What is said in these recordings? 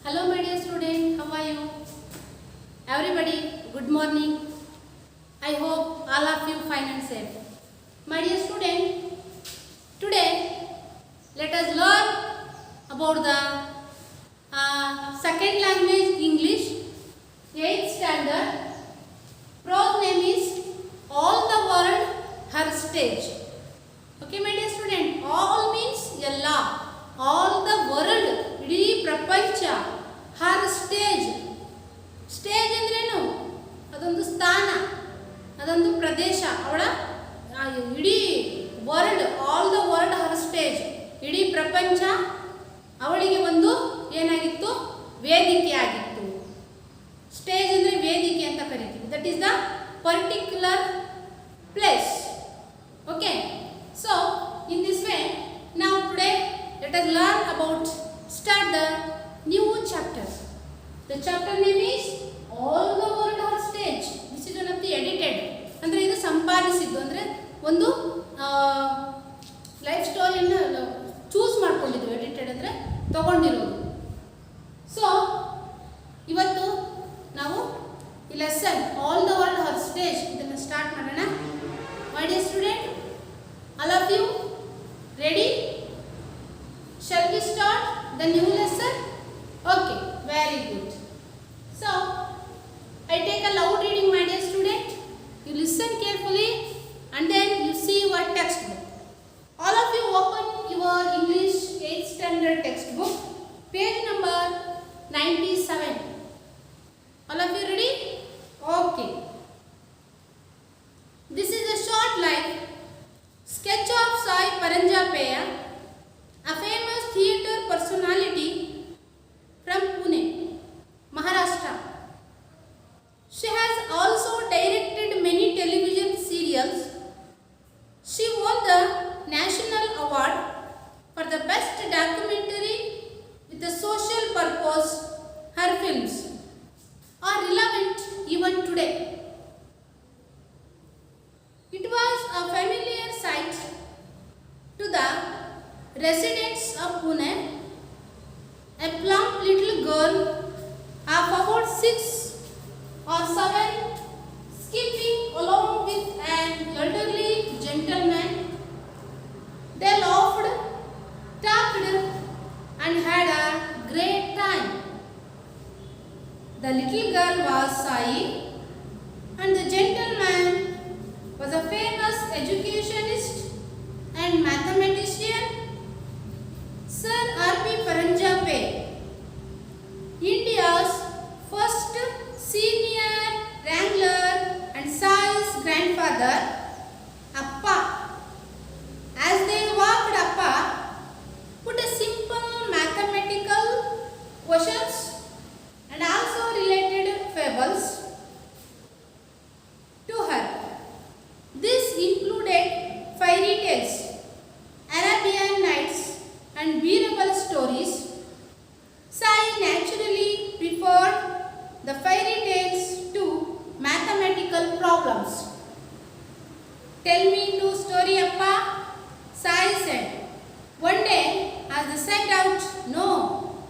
Hello my dear student, how are you? Everybody, good morning. I hope all of you fine and safe. My dear student, today let us learn about the second language English, 8th standard. Prose name is All the World Her Stage. Okay my dear student, all means ella, all the world, ಇಡೀ ಪ್ರಪಂಚ, ಹರ್ stage. Stage ಅಂದ್ರೇನು? ಅದೊಂದು ಸ್ಥಾನ, ಅದೊಂದು ಪ್ರದೇಶ. ಅವಳ ಇಡೀ world, all the world Har stage, ಇಡೀ ಪ್ರಪಂಚ ಅವಳಿಗೆ ಒಂದು ಏನಾಗಿತ್ತು? ವೇದಿಕೆ ಆಗಿತ್ತು. ಸ್ಟೇಜ್ ಅಂದರೆ ವೇದಿಕೆ ಅಂತ ಕರಿತೀವಿ. That is the particular place. Okay, so in this way, now today let us learn about, start the new chapter. The chapter name is All the World Her Stage. This is one of the edited, ಅಂದರೆ ಇದು ಸಂಪಾದಿಸಿದ್ದು, ಅಂದರೆ ಒಂದು life ಸ್ಟೋರಿಯನ್ನು choose ಮಾಡ್ಕೊಂಡಿದ್ದು. Edited ಅಂದರೆ ತಗೊಂಡಿರೋದು. So ಇವತ್ತು ನಾವು ಈ lesson all the world Har stage ಇದನ್ನು ಸ್ಟಾರ್ಟ್ ಮಾಡೋಣ. ಮೈ dear student, all of you ready? Shall we start the new lesson? Okay, very good. So I take a loud reading, my dear student. You listen carefully and then you see what textbook. All of you open your English 8th standard textbook, page number 97. All of you ready? Okay. This is a short life sketch of Sai Paranjapeya, a famous theatre personality from Pune, Maharashtra. She has also directed many television serials. She won the National Award for the Best Documentary with a social purpose. Her films are relevant even today. It was a familiar sight to the residents of Pune. A plump little girl of about 6 or 7 skipping along with an elderly gentleman. They laughed, talked and had a great time. The little girl was Sai and the gentleman was a famous educationist and mathematician, Sir R.P. Paranjape, India's first senior wrangler and Sai's grandfather. Appa. As they walked, Appa put a simple mathematical questions and also related fables to her. This included fairy tales, Arabian Nights and bearable stories. Sai naturally preferred the fairy tales to mathematical problems. Tell me two story, Appa, Sai said. One day, as they set out, no,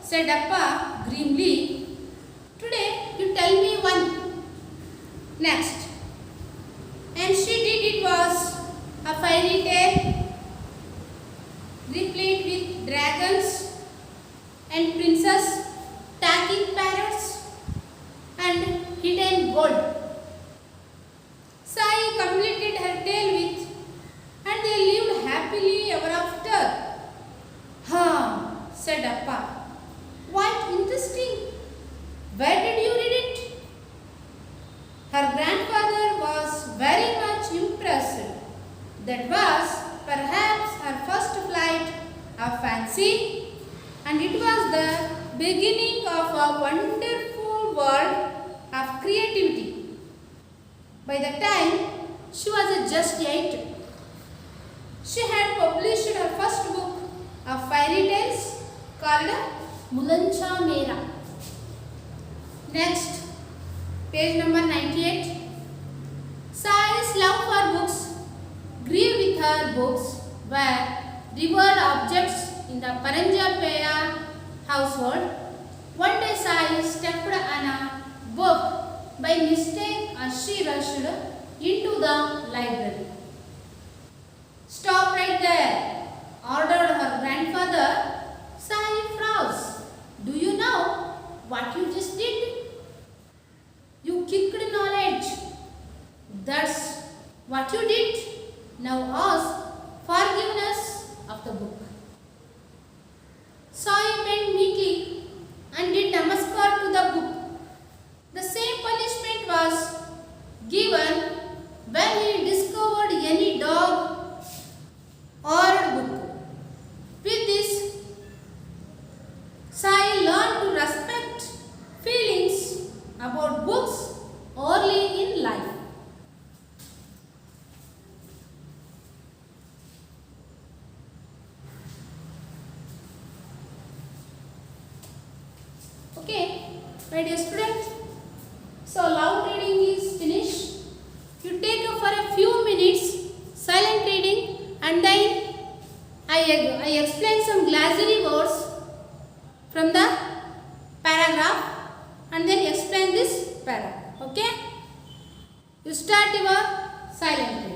said Appa grimly. Today, you tell me one. Next. And she did. It was a fairy tale replete with dragons and princess talking parrots and hidden gold. Sai completed her tale with, and they lived happily ever after. Said Appa. What interesting. Where did you read it? Her grandfather was very much impressed. That was perhaps her first flight of fancy, and it was the beginning of a wonderful world of creativity. By the time she was just 8, she had published her first book of fairy tales called Mulancha Mera. Next, page number 98. Sai's love for books grew with her books were revered objects in the Paranjapeya household. One day Sai stepped on a book by mistake as she rushed into the library. Stop right there, ordered her grandfather. Sai froze. Do you know what you just did? You kicked knowledge. That's what you did. Now ask forgiveness of the book. Sai bent meekly and did namaskar to the book. The same punishment was given when he discovered any dog or book. With this, Sai learned to respect feelings about books early in life. Okay, my dear students. So loud reading is finished. You take for a few minutes silent reading and then I explain some glossary words from the paragraph and then explain this paragraph. Okay? You start your silent reading.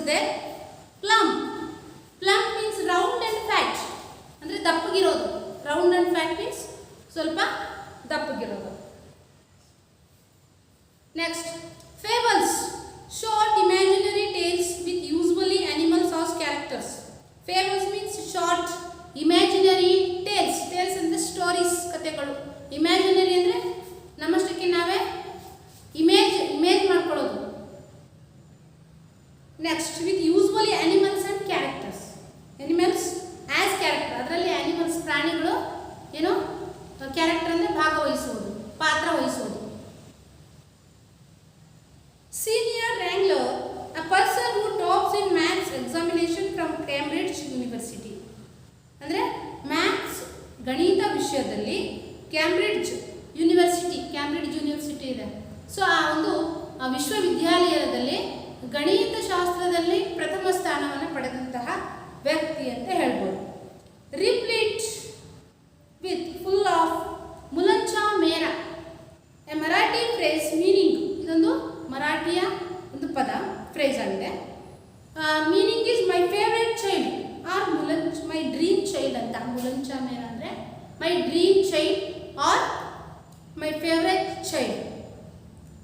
there? Plump. Plump means round and fat. ಅಂದರೆ ದಪ್ಪಗಿರೋದು. Round and fat means ಸ್ವಲ್ಪ ದಪ್ಪಗಿರೋದು. Next, fables. Short imaginary tales with usually animals as characters. Fables means short imaginary tales. Tales ಅಂದರೆ stories, ಕಥೆಗಳು. Imaginary ಅಂದರೆ ನಮ್ಮಷ್ಟಕ್ಕೆ ನಾವೇ image ಮಾಡ್ಕೊಳ್ಳೋದು. Next, with usually animals and characters. Animals as character, ಅದರಲ್ಲಿ animals ಪ್ರಾಣಿಗಳು ಏನು ಕ್ಯಾರೆಕ್ಟರ್ ಅಂದರೆ ಭಾಗವಹಿಸುವುದು, ಪಾತ್ರ ವಹಿಸುವುದು. Senior wrangler, a person who tops in maths examination from Cambridge university. ಅಂದರೆ ಮ್ಯಾಥ್ಸ್ ಗಣಿತ ವಿಷಯದಲ್ಲಿ ಕ್ಯಾಂಬ್ರಿಡ್ಜ್ ಯೂನಿವರ್ಸಿಟಿ ಇದೆ. ಸೊ ಆ ಒಂದು ವಿಶ್ವವಿದ್ಯಾಲಯದಲ್ಲಿ ಗಣಿತ ಶಾಸ್ತ್ರದಲ್ಲಿ ಪ್ರಥಮ ಸ್ಥಾನವನ್ನು ಪಡೆದಂತಹ ವ್ಯಕ್ತಿ ಅಂತ ಹೇಳ್ಬೋದು. ರಿಪ್ಲೀಟ್ ವಿತ್ ಫುಲ್ ಆಫ್ ಮುಲಂಚಾ ಮೇರಾ, ಎ ಮರಾಠಿ ಫ್ರೇಸ್ ಮೀನಿಂಗ್. ಇದೊಂದು ಮರಾಠಿಯ ಒಂದು ಪದ, ಫ್ರೇಸ್ ಆಗಿದೆ. Meaning is my favourite child or my dream child ಅಂತ. ಮುಲಂಚಾ ಮೇರಾ ಅಂದರೆ my dream child or my favorite child.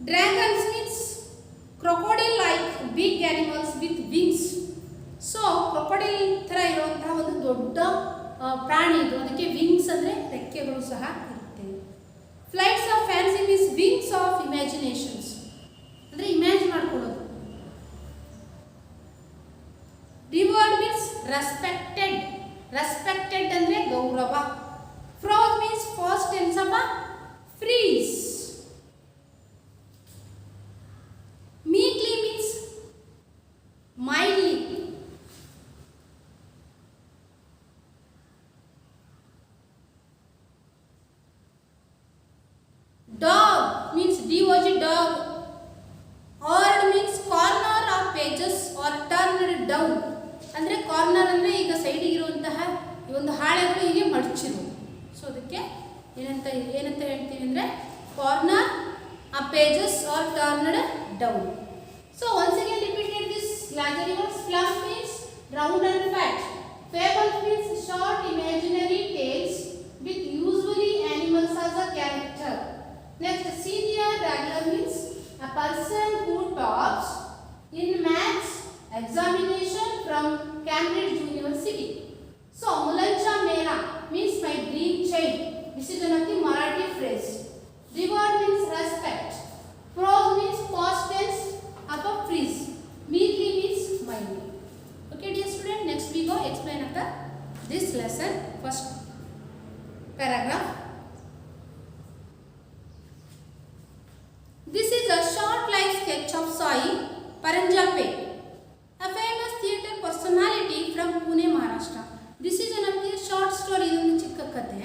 Dragons means crocodile like big animals with wings. So crocodile ಥರ ಇರುವಂತಹ ಒಂದು ದೊಡ್ಡ ಪ್ರಾಣಿ ಇದು, ಅದಕ್ಕೆ ವಿಂಗ್ಸ್ ಅಂದರೆ ರೆಕ್ಕೆಗಳು ಸಹ ಇರುತ್ತೆ. Flights of fancy means wings of imaginations, ಅಂದರೆ ಇಮ್ಯಾಜ್ ಮಾಡ್ಕೊಳ್ಳೋದು. ರಿವರ್ಡ್ ಮೀನ್ಸ್ ರೆಸ್ಪೆಕ್ಟೆಡ್ ಅಂದರೆ ಗೌರವ. Froze means past tense of freeze. Meekly means mildly. Dog means dog, dog. Horde means corner of pages or turned down. ಅಂದರೆ corner ಅಂದರೆ ಈಗ ಸೈಡಿಗೆ ಇರುವಂತಹ ಈ ಒಂದು ಹಾಳೆಗಳು ಹೀಗೆ ಮಡಚಿರುವುದು. ಸೊ ಅದಕ್ಕೆ ಏನಂತ ಹೇಳ್ತೀವಿ ಅಂದರೆ ಕಾರ್ನರ್ ಆ pages are turned down. So once again repeated this larger words. Plum means round and fat. Fable means short imaginary tales with usually animals as a character. Next, senior wrangler means a person who tops in maths examination from Cambridge university. So Mulancha Mera means my dream child. This is one of the Marathi phrase. Reward means respect. Prose means past tense of a phrase. Meekly means mildly. Okay dear student, next we go explain after this lesson. First paragraph. This is a short life sketch of Sai Paranjape, a famous theatre personality from Pune, Maharashtra. This is one of the short story. ಇದೊಂದು ಚಿಕ್ಕ ಕಥೆ.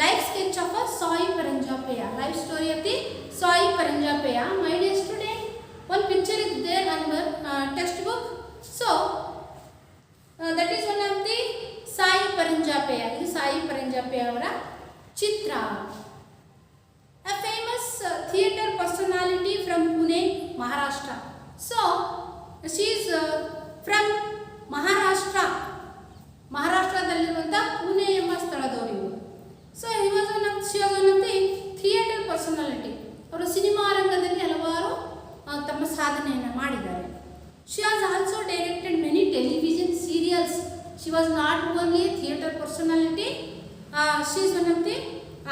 Life sketch of a Sai Paranjpye. Life story of the Sai Paranjpye. My dear student, one picture is there on the textbook. So that is one of the Sai Paranjapeya. ಇದು ಸಾಯಿ ಪರಂಜಾಪೆಯ ಅವರ ಚಿತ್ರ. A famous theatre personality from Pune, Maharashtra. So she is from Maharashtra. ಮಹಾರಾಷ್ಟ್ರದಲ್ಲಿರುವಂಥ Pune ಎಂಬ ಸ್ಥಳದವರು ಇವರು. So she was one of the theatre personality. ಅವರು cinema ರಂಗದಲ್ಲಿ ಹಲವಾರು ತಮ್ಮ ಸಾಧನೆಯನ್ನು ಮಾಡಿದ್ದಾರೆ. She has also directed many television serials. She was not only theatre personality, she is one of the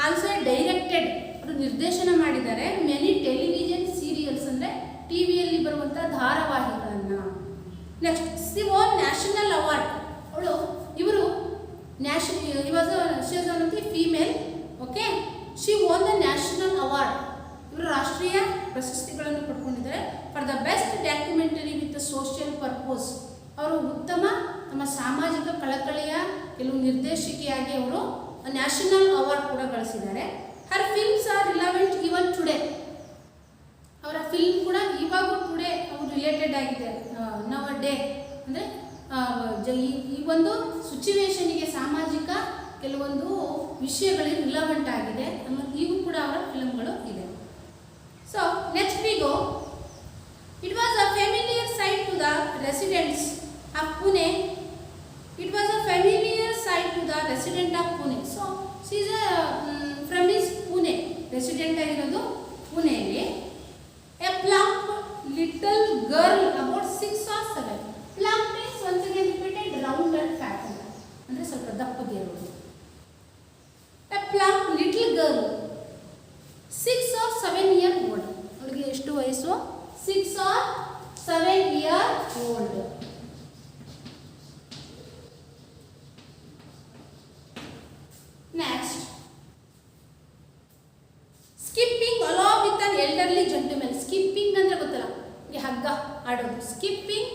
also directed. ಅವರು ನಿರ್ದೇಶನ ಮಾಡಿದ್ದಾರೆ ಮೆನಿ ಟೆಲಿವಿಷನ್ ಸೀರಿಯಲ್ಸ್, ಅಂದರೆ ಟಿ ವಿಯಲ್ಲಿ ಬರುವಂಥ ಧಾರಾವಾಹಿಗಳನ್ನು. Next, she won national award. ಅವಳು ಇವರು she was one of the female. Okay, she won the national award. ಇವರು ರಾಷ್ಟ್ರೀಯ ಪ್ರಶಸ್ತಿಗಳನ್ನು ಪಡ್ಕೊಂಡಿದ್ದಾರೆ for the best documentary with social purpose. ಅವರು ಉತ್ತಮ ನಮ್ಮ ಸಾಮಾಜಿಕ ಕಳಕಳಿಯ ಕೆಲವು ನಿರ್ದೇಶಕಿಯಾಗಿ ಅವರು ನ್ಯಾಷನಲ್ ಅವಾರ್ಡ್ ಕೂಡ ಗಳಿಸಿದ್ದಾರೆ. Her films are relevant even today. ಅವರ ಫಿಲ್ಮ್ ಕೂಡ ಇವಾಗೂ ಟುಡೇ ಅವರು ರಿಲೇಟೆಡ್ ಆಗಿದೆ. ನವ ಡೇ ಅಂದರೆ ಈ ಒಂದು ಸಿಚುವೇಶನಿಗೆ ಸಾಮಾಜಿಕ ಕೆಲವೊಂದು ವಿಷಯಗಳಿಗೆ ರಿಲೆವೆಂಟ್ ಆಗಿದೆ. ಈಗೂ ಕೂಡ ಅವರ ಫಿಲ್ಮ್ಗಳು ಇದೆ. So next we go. It was a familiar sight to the residents of Pune. It was a familiar sight to the resident of Pune. So she is from his Pune. Resident ಆಗಿರೋದು ಪುಣೆಯಲ್ಲಿ. A plump little girl about 6 or 7. Plump means once again repeated round and fat. ಅಂದರೆ ಸ್ವಲ್ಪ ದಪ್ಪಗಿರೋದು. A plump little girl 6 or 7 year old. ಅವಳಿಗೆ ಎಷ್ಟು ವಯಸ್ಸು? 6 or 7 year old. Next, skipping along with an elderly gentleman. Skipping ಅಂದ್ರೆ ಗೊತ್ತಲ್ಲ, ಈ ಹಗ್ಗ ಆಡೋದು. Skipping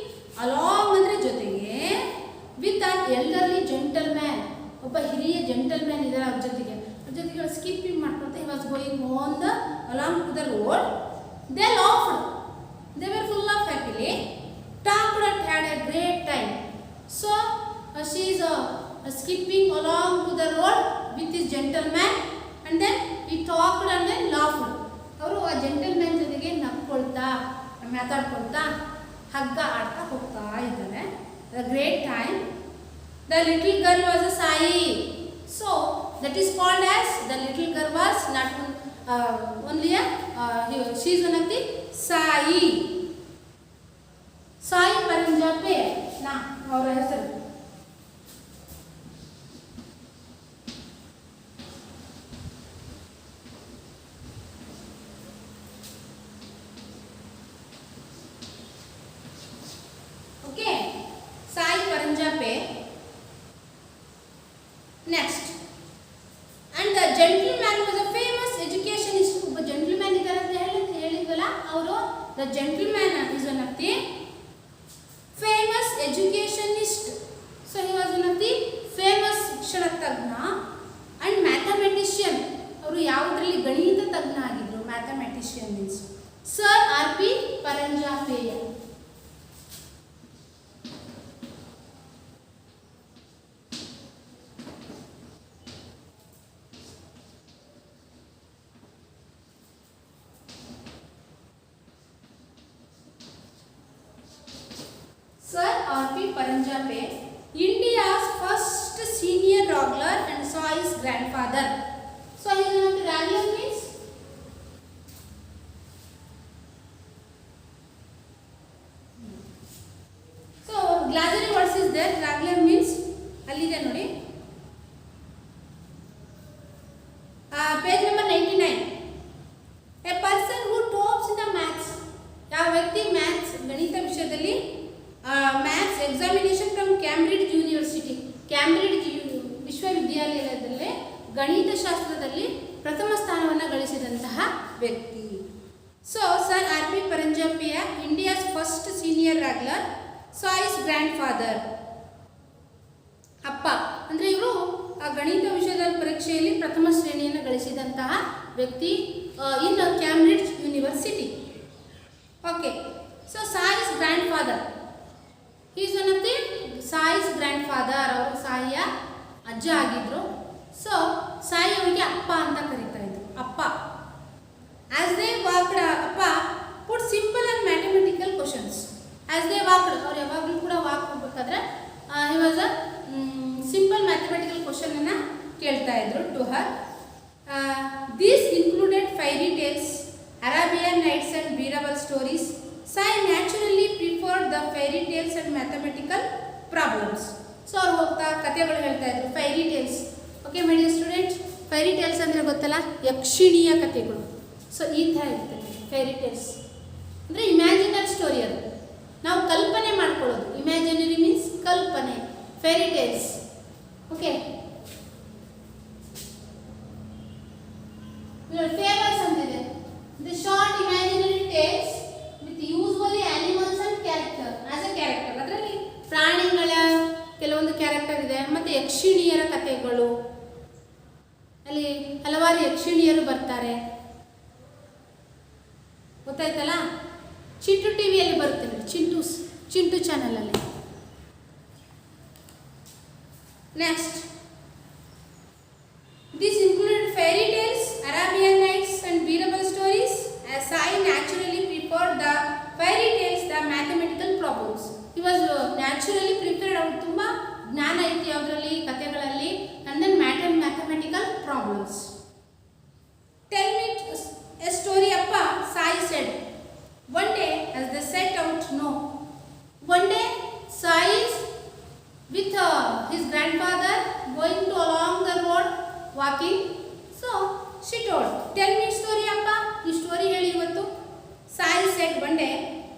along ಅಂದ್ರೆ ಜೊತೆಗೆ with an elderly gentleman. ಒಬ್ಬ ಹಿರಿಯ ಜೆಂಟಲ್ಮ್ಯಾನ್ ಇದ್ದಾರೆ ಅವ್ರ ಜೊತೆಗೆ. ಸ್ಕಿಪ್ಪಿಂಗ್ ಮಾಡ್ಕೊಳ್ತಾ he was going on the along to the road. They laughed. They were full of happily. Talked and had a great time. So she is skipping along to the road with this gentleman, and then he talked and then laughed. ಅವರು ಆ gentleman ಜೊತೆಗೆ ನಕ್ಕೊಳ್ತಾ ಮಾತಾಡ್ಕೊಳ್ತಾ ಹಗ್ಗ ಆಡ್ತಾ ಹೋಗ್ತಾ ಇದ್ದಾರೆ. A great time. The little girl was a Sai. So that is called as the little girl was not only she is one of the Sai. Sai Paranjape na ಅವರ ಹೆಸರು. Okay, Sai Paranjape. Next, and the gentleman was a famous educationist. ಒಬ್ಬ gentleman ಇದ್ದಾರೆ ಅಂತ ಹೇಳಿದ್ವಲ್ಲ, ಅವರು the gentleman is one of the famous educationist. So he was one of the famous ಶಿಕ್ಷಣ ತಜ್ಞ and mathematician. ಅವರು ಯಾವುದರಲ್ಲಿ ಗಣಿತ ತಜ್ಞ ಆಗಿದ್ರು. mathematician means Sir R.P. Paranjapeya. Sir R.P. Paranjape, India's first senior wrangler and saw his grandfather. So he is one of the wrangler means so glossary words is there. Wrangler means ಅಲ್ಲಿದೆ ನೋಡಿ. Page number 99. A person who tops in the maths. ಯಾವ ವ್ಯಕ್ತಿ maths ಗಣಿತ ವಿಷಯದಲ್ಲಿ maths examination from Cambridge university, Cambridge ವಿಶ್ವವಿದ್ಯಾಲಯದಲ್ಲಿ ಗಣಿತಶಾಸ್ತ್ರದಲ್ಲಿ ಪ್ರಥಮ ಸ್ಥಾನವನ್ನು ಗಳಿಸಿದಂತಹ ವ್ಯಕ್ತಿ. So sir R P Paranjpye India's first senior wrangler Sai's grandfather. ಅಪ್ಪ ಅಂದರೆ ಇವರು ಆ ಗಣಿತ ವಿಷಯದ ಪರೀಕ್ಷೆಯಲ್ಲಿ ಪ್ರಥಮ ಶ್ರೇಣಿಯನ್ನು ಗಳಿಸಿದಂತಹ ವ್ಯಕ್ತಿ ಇನ್ Cambridge university. Okay, so saw is grand father. He is one of the Sai's grandfather. ಅವರು ಸಾಯಿಯ ಅಜ್ಜ ಆಗಿದ್ರು. ಸೊ ಸಾಯಿ ಅವರಿಗೆ ಅಪ್ಪ ಅಂತ ಕರೀತಾ ಇದ್ರು, ಅಪ್ಪ. ಆಸ್ ದೇ ವಾಕ್ಡ್, ಅಪ್ಪ put simple and mathematical questions. As they walked, ಅವ್ರು ಯಾವಾಗಲೂ ಕೂಡ ವಾಕ್ ಹೋಗ್ಬೇಕಾದ್ರೆ he was a simple mathematical question ಅನ್ನ ಕೇಳ್ತಾ ಇದ್ರು to her. These included fairy tales, Arabian Nights and Birbal stories. Sai naturally preferred the fairy tales and mathematical problems. So ಅವರು ಹೋಗ್ತಾ ಕಥೆಗಳು ಹೇಳ್ತಾ ಇದ್ರು, fairy tales. Okay my dear students, fairy tales ಅಂದರೆ ಗೊತ್ತಲ್ಲ, ಯಕ್ಷಿಣಿಯ ಕಥೆಗಳು. ಸೊ ಈ ಥರ ಇರ್ತದೆ ಫೈರಿ ಟೇಲ್ಸ್ ಅಂದರೆ ಇಮ್ಯಾಜಿನರಿ ಸ್ಟೋರಿ. ಅದು ನಾವು ಕಲ್ಪನೆ ಮಾಡ್ಕೊಳ್ಳೋದು. ಇಮ್ಯಾಜಿನರಿ ಮೀನ್ಸ್ ಕಲ್ಪನೆ. Fairy tales. ಓಕೆ, ಫೇಮಸ್ ಅಂತಿದೆ the short imaginary tales usually animals and character as a character. ಅದರಲ್ಲಿ ಪ್ರಾಣಿಗಳ ಕೆಲವೊಂದು ಕ್ಯಾರೆಕ್ಟರ್ ಇದೆ, ಮತ್ತು ಯಕ್ಷಿಣಿಯರ ಕಥೆಗಳು. ಅಲ್ಲಿ ಹಲವಾರು ಯಕ್ಷಿಣಿಯರು ಬರ್ತಾರೆ, ಗೊತ್ತಾಯ್ತಲ್ಲ. ಚಿಂಟು ಟಿವಿಯಲ್ಲಿ ಬರುತ್ತೆ ನೋಡಿ, ಚಿಂಟು ಚಾನಲಲ್ಲಿ. Next, this included fairy tales, Arabian Nights and Birbal stories. As Sai naturally preferred the fairy tales, the mathematical problems. He was naturally prepared, ಅವ್ರು ತುಂಬ ಜ್ಞಾನ ಐತಿ ಯಾವುದರಲ್ಲಿ, ಕಥೆಗಳಲ್ಲಿ. And then mathematical problems. Tell me a story ಅಪ್ಪ, Sai said. One day as they set out, no. One day Sai is with his grandfather going to along the road walking. So she told, tell me story appa, ಈ story ಹೇಳಿ ಇವತ್ತು. Sai said one day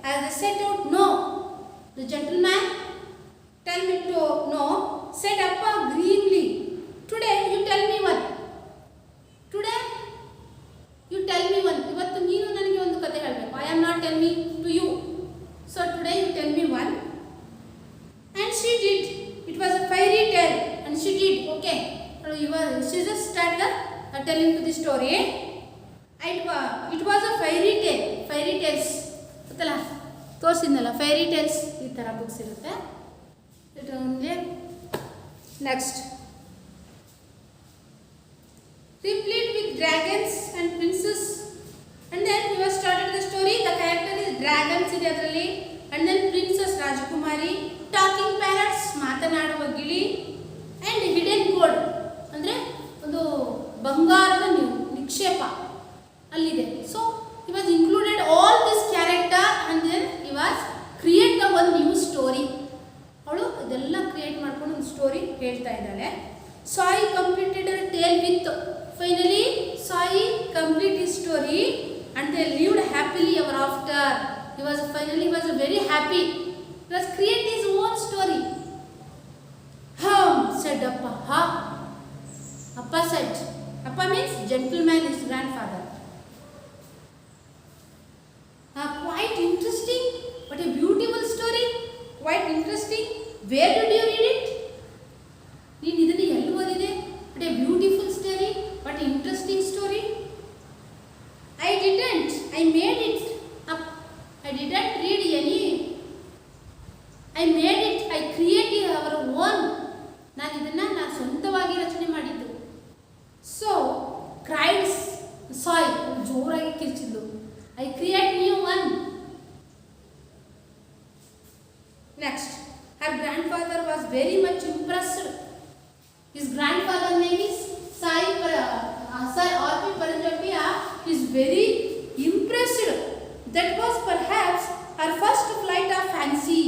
as they set out, no. The gentleman tell me to no, said appa gravely, today you tell me one. Today you tell me one. ಇವತ್ತು ನೀನು ನನಗೆ ಒಂದು ಕಥೆ ಹೇಳಬೇಕು. I am not tell me to you. So today you tell me one. And she did. It was a fairy tale and she did. Okay. She just started telling to the story. It was a fairy tale. Fairy tales. ಗೊತ್ತಲ್ಲ, ತೋರಿಸಿದ್ನಲ್ಲ fiery tiles, ಈ ಥರ books ಇರುತ್ತೆ. Next, replete with dragons and princes, and then we have started the story. The character is dragons ಇದೆ ಅದರಲ್ಲಿ, and then princess Rajkumari, talking parrots ಮಾತನಾಡುವ ಗಿಳಿ, and hidden gold ಅಂದರೆ ಒಂದು ಬಂಗಾರದ ನಿಕ್ಷೇಪ ಅಲ್ಲಿದೆ. So he was included all this character and then he was create the one new story. ಅವಳು ಇದೆಲ್ಲ ಕ್ರಿಯೇಟ್ ಮಾಡ್ಕೊಂಡು ಒಂದು ಸ್ಟೋರಿ ಹೇಳ್ತಾ ಇದ್ದಾಳೆ. Sai completed her tale with, finally Sai complete his story and they lived happily ever after. He was very happy. He was create his own story. Said Appa. Appa said. Appa means gentleman, his grandfather. Quite interesting. What a beautiful story. Quite interesting. Where did you read it? ನೀನು ಇದನ್ನು ಎಲ್ಲಿ ಓದಿದೆ? What a beautiful story. What an interesting story. I didn't. I made it up. I didn't read any. I made it. I created our own. ನಾನು ಇದನ್ನು ಸ್ವಂತವಾಗಿ ರಚನೆ ಮಾಡಿದ್ದು. So cried Sai, ಜೋರಾಗಿ ಕಿರ್ಚಿದ್ದು. I create new one. Next, her grandfather was very much impressed. His grandfather name is Sai R.P. Paranjapia is very impressed. That was perhaps her first flight of fancy.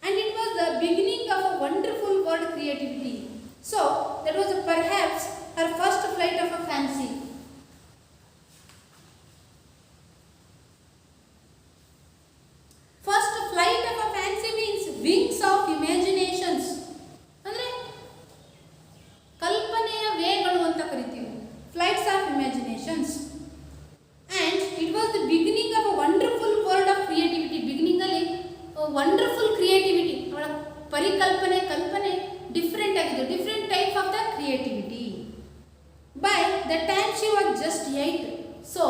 And it was the beginning of a wonderful word creativity. So, that was perhaps her first flight of a fancy. First flight of a fancy means wings of imaginations. ಅಂದರೆ ಕಲ್ಪನೆಯ ವೇಗಗಳು ಅಂತ ಕರಿತೀವಿ. Flights of imaginations. And it was the beginning of a wonderful world of creativity. Beginning ಅಲ್ಲಿ wonderful creativity, ಅವಳ ಕಲ್ಪನೆ different ಆಗಿದೆ, different type of the creativity. By the time she was just 8. So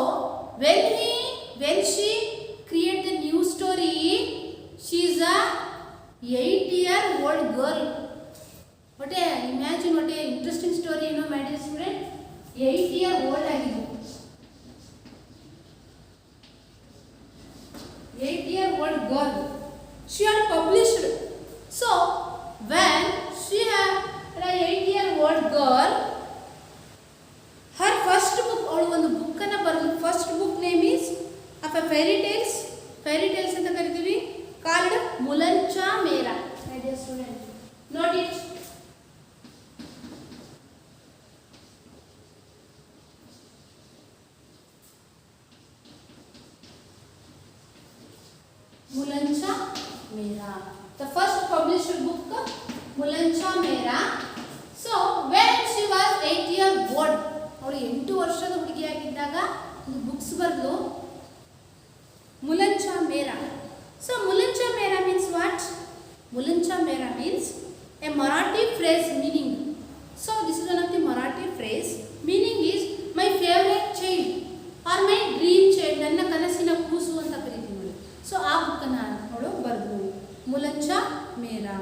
when she create the new story, she is a 8-year-old girl. Imagine what a interesting story, you know, my dear student. 8-year-old ಆಗಿದ್ದು, 8-year-old girl. She had published. So when she had an 8-year-old girl, her first book, ಅವಳು ಒಂದು book ಅನ್ನು ಬರೆದು, first book name is of a fairy tales ಅಂತ ಕರಿತೀವಿ, called Mulancha Mera. My dear student, note it. Mulancha Mera, the first published book, Mulancha Mera. So when she was 8-year-old, ಅವಳು 8 ವರ್ಷದ ಹುಡುಗಿಯಾಗಿದ್ದಾಗ ಒಂದು books ಬರೆದು ಮುಲಂಚಾ Mera. So ಮುಲಂಚಾ Mera means what? ಮುಲಂಚಾ Mera means a Marathi phrase meaning. So this is one of the Marathi phrase. Meaning is my favorite child or my dream child. ನನ್ನ ಕನಸಿನ ಕೂಸು ಅಂತ ಕರಿತೀವಿ. So ಆ ಬುಕ್ಕನ್ನು ಅವಳು ಬರೆದು ಮುಲಂಚಾ ಮೇರಾ.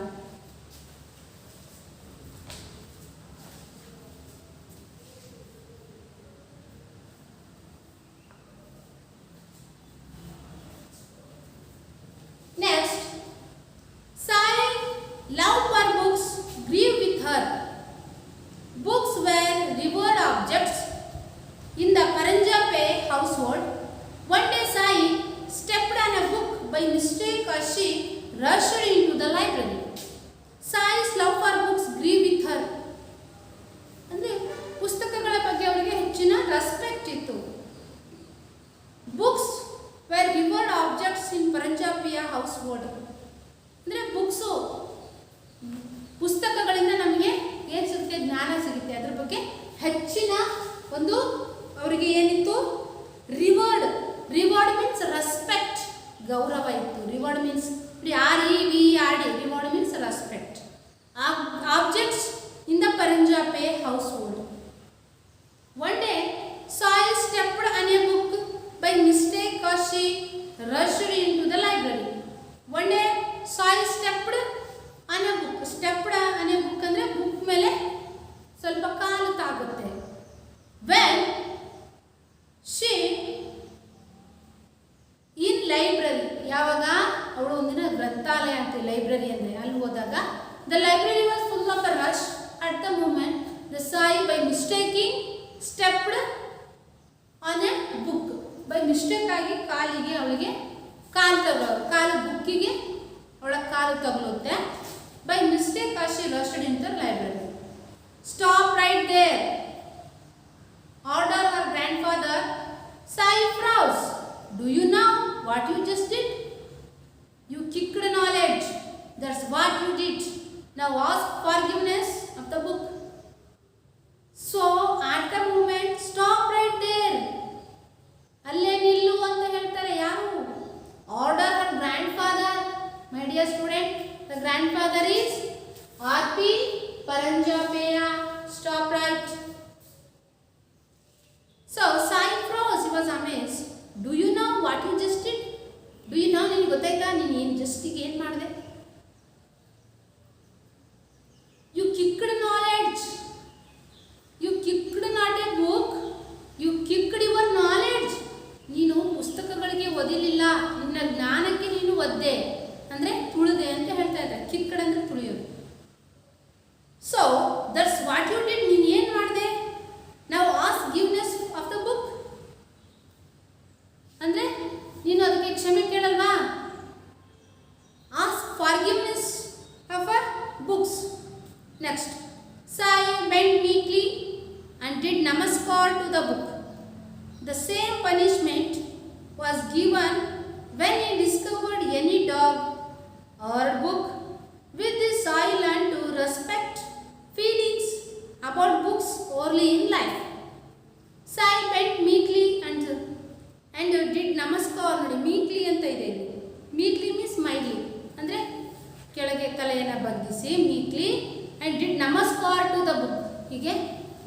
Next, rushed into the library. Sai's love for books grew with her. ಅಂದರೆ ಪುಸ್ತಕಗಳ ಬಗ್ಗೆ ಅವರಿಗೆ ಹೆಚ್ಚಿನ ರೆಸ್ಪೆಕ್ಟ್ ಇತ್ತು. Books were revered objects in Paranjpye household. ಅಂದರೆ ಬುಕ್ಸು ಪುಸ್ತಕಗಳಿಂದ ನಮಗೆ ಏನು ಸಿಗುತ್ತೆ, ಜ್ಞಾನ ಸಿಗುತ್ತೆ. ಅದ್ರ ಬಗ್ಗೆ ಹೆಚ್ಚಿನ ಒಂದು ಅವರಿಗೆ ಏನಿತ್ತು, ರಿವರ್ಡ್. ರಿವರ್ಡ್ ಮೀನ್ಸ್ ರೆಸ್ಪೆಕ್ಟ್, ಗೌರವ ಇತ್ತು. Revered means REVERD, revered means respect. Objects in the Paranjpye household. One day, Sai stepped on a book by mistake as she rushed into the library. One day, Sai stepped on a book. Stepped on a book ಅಂದರೆ book ಮೇಲೆ ಸ್ವಲ್ಪ ಕಾಲು ತಾಗುತ್ತೆ. When she in library, ಯಾವಾಗ ಅವಳು ಒಂದಿನ ಗ್ರಂಥಾಲಯ ಅಂತ, library ಅಂದರೆ ಅಲ್ಲಿ ಹೋದಾಗ, the library was full of a rush. At the moment, the Sai by mistaking stepped on a book. By mistake ಆಗಿ ಕಾಲಿಗೆ ಅವಳಿಗೆ ಕಾಲು ಬುಕ್ಕಿಗೆ ಅವಳ ಕಾಲು ತಗುಲುತ್ತೆ. By mistake she rushed in the library. Stop right there, order her grandfather. Sai froze. Do you know what you just did? You kicked knowledge. That's what you did. Now ask forgiveness of the book. So at the moment, stop right there. ಅಲ್ಲೇ ನಿಲ್ಲು ಅಂತ ಹೇಳ್ತಾರೆ. ಯಾರು? Order her grand father. My dear student, the grand father is RP Paranjapeya. Stop right. So Sai froze. He was amazed. Do you know what you just did? Do you know, ನಿನಗೆ ಗೊತ್ತಾಯ್ತಾ ನೀನು ಏನು ಜಸ್ಟಿಗೆ ಏನು ಮಾಡಿದೆ? You kicked knowledge. You kicked not a book. You kicked your knowledge. ನೀನು ಪುಸ್ತಕಗಳಿಗೆ ಒದಿಲಿಲ್ಲ, ನಿನ್ನ ಜ್ಞಾನಕ್ಕೆ ನೀನು ಒದ್ದೆ ಅಂದರೆ ತುಳಿದೆ ಅಂತ ಹೇಳ್ತಾ ಇದ್ದಾರೆ. ಕಿಕ್ಕಡ್ ಅಂದರೆ ತುಳಿಯೋದು. So that's what you did. ನೀನು ಏನು ಮಾಡಿದೆ? ನಾವು ask forgiveness of the book ಅಂದರೆ ನೀನು ಅದಕ್ಕೆ ಕ್ಷಮೆ ಕೇಳಲ್ವಾ? Ask forgiveness of a books. Next, Sai bent meekly and did namaskar to the book. The same punishment was given when he discovered any dog or book. With this, Sai learned to respect feelings about books early in life. Sai bent meekly and did namaskar. ನೋಡಿ, meekly ಅಂತ ಇದೆ ಇಲ್ಲಿ. Meekly means mildly ಅಂದರೆ ಕೆಳಗೆ ತಲೆಯನ್ನು ಬಗ್ಗಿಸಿ meekly and did namaskar to the book. ಹೀಗೆ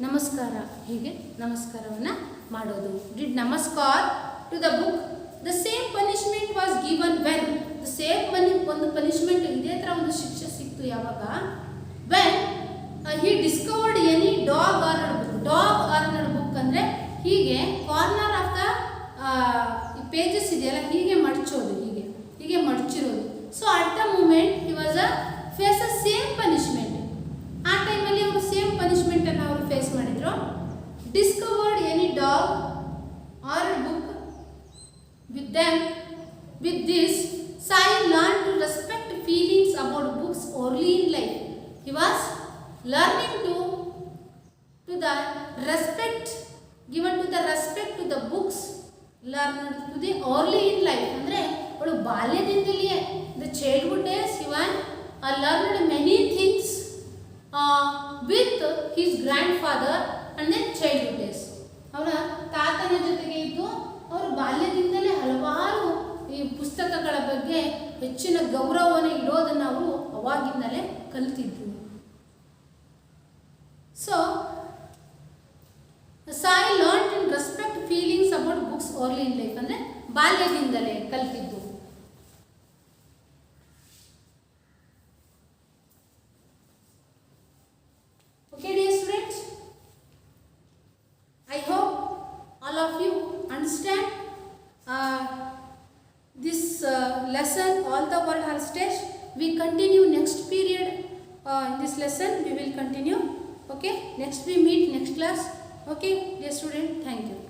ನಮಸ್ಕಾರ, ಹೀಗೆ ನಮಸ್ಕಾರವನ್ನು ಮಾಡೋದು. Did namaskar to the book. The same punishment was given when. The same ಒಂದು ಪನಿಷ್ಮೆಂಟ್, ಇದೇ ಥರ ಒಂದು ಶಿಕ್ಷೆ ಸಿಕ್ತು ಯಾವಾಗ? When he discovered any dog R book. Dog R book ಅಂದರೆ ಹೀಗೆ ಕಾರ್ನರ್ ಆಫ್ ದ ಪೇಜಸ್ ಇದೆಯಲ್ಲ, ಹೀಗೆ ಮಡಚೋದು, ಹೀಗೆ ಮಡಚಿರೋದು. So at the moment he was face a same punishment. ಆ ಟೈಮಲ್ಲಿ ಅವರು ಸೇಮ್ ಪನಿಷ್ಮೆಂಟನ್ನು ಅವರು ಫೇಸ್ ಮಾಡಿದರು. Discovered any dog R book with them. With this, Sai learned to respect feelings about books early in life. He was learning to the respect, given to the respect to the books, learned to the early in life. ಅಂದರೆ ಅವಳು ಬಾಲ್ಯದಿಂದಲೇ, the childhood days, he learned many things with his grandfather and then childhood days. ಅವರ ತಾತನ ಜೊತೆಗೆ ಇದ್ದು ಅವರು ಬಾಲ್ಯದಿಂದಲೇ ಹಲವಾರು ಈ ಪುಸ್ತಕಗಳ ಬಗ್ಗೆ ಹೆಚ್ಚಿನ ಗೌರವವನ್ನು ಇಡೋದನ್ನು ಅವರು ಅವಾಗಿಂದಲೇ ಕಲಿತಿದ್ರು. So Sai learned to respect feelings about books early in life ಅಂದರೆ ಬಾಲ್ಯದಿಂದಲೇ ಕಲಿತಿದ್ದು. Okay, dear students, I hope all of you understand this lesson, all the world heritage. We continue next period. In this lesson we will continue. Okay, next we meet next class. Okay, dear student, thank you.